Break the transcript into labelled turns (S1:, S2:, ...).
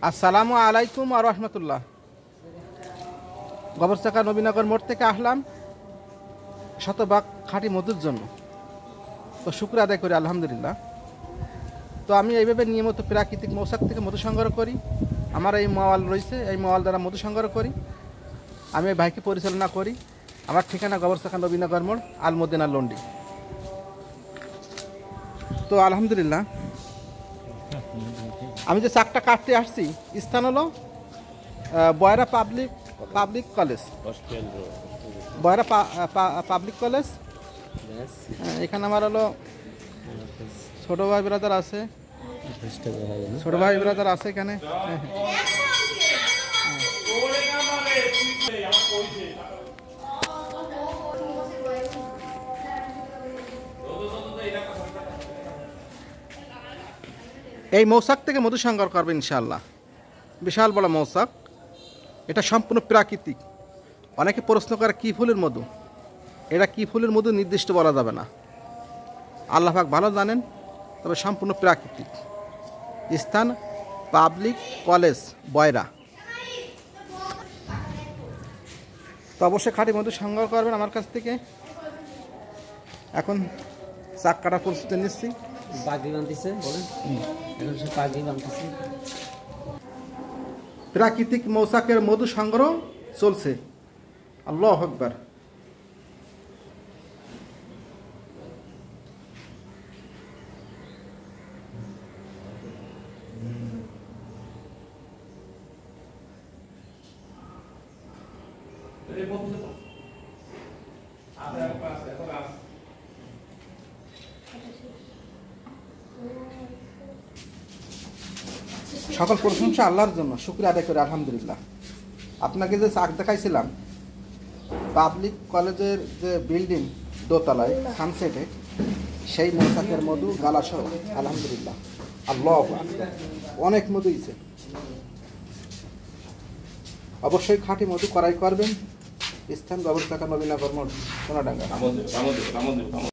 S1: আসসালামু আলাইকুম ওয়া রাহমাতুল্লাহ। গবরচাকা নবীনগর মোড় থেকে আসলাম শতভাগ খাঁটি মধুর জন্য। তো শুক্র আদায় করি আলহামদুলিল্লাহ। তো আমি এইভাবে নিয়মিত প্রাকৃতিক মৌচাক থেকে মধু সংগ্রহ করি। আমার এই মাওয়াল রয়েছে, এই মাওয়াল দ্বারা মধু সংগ্রহ করি। আমি এই ভাইকে পরিচালনা করি। আমার ঠিকানা গবরচাকা নবীনগর মোড়, আলমদিনা লন্ডি। তো আলহামদুলিল্লাহ, আমি যে চাকটা কাটতে আসছি স্থান হলো বয়রা পাবলিক কলেজ, বয়রা পাবলিক কলেজ। এখানে আমার হলো ছোট ভাই ব্রাদার আছে, এখানে। এই মৌচাক থেকে মধু সংগ্রহ করবে ইনশাআল্লাহ। বিশাল বড় মৌচাক, এটা সম্পূর্ণ প্রাকৃতিক। অনেকে প্রশ্ন করে কী ফুলের মধু, এটা কী ফুলের মধু নির্দিষ্ট বলা যাবে না, আল্লাহ পাক ভালো জানেন। তবে সম্পূর্ণ প্রাকৃতিক। স্থান পাবলিক কলেজ বয়রা। তো অবশ্যই খাঁটি মধু সংগ্রহ করবেন আমার কাছ থেকে। এখন চাক কাটা প্রস্তুতি নিচ্ছি। প্রাকৃতিক মৌচাকের মধু সংগ্রহ চলছে। আল্লাহু আকবার। সকল প্রশংসা আল্লাহর জন্য, শুকরিয়া আদায় করে আলহামদুলিল্লাহ। আপনাকে যে চাক দেখাইছিলাম পাবলিক কলেজের যে বিল্ডিং দোতলায় সানসেটে, সেই মৌচাকের মধু গালাসহ আলহামদুলিল্লাহ। আল্লাহু আকবার। অনেক মধু হয়েছে। অবশ্যই খাঁটি মধু ক্রয় করবেন। স্থান গবরচাকা নবীনগর মোড়, সোনাডাঙ্গা।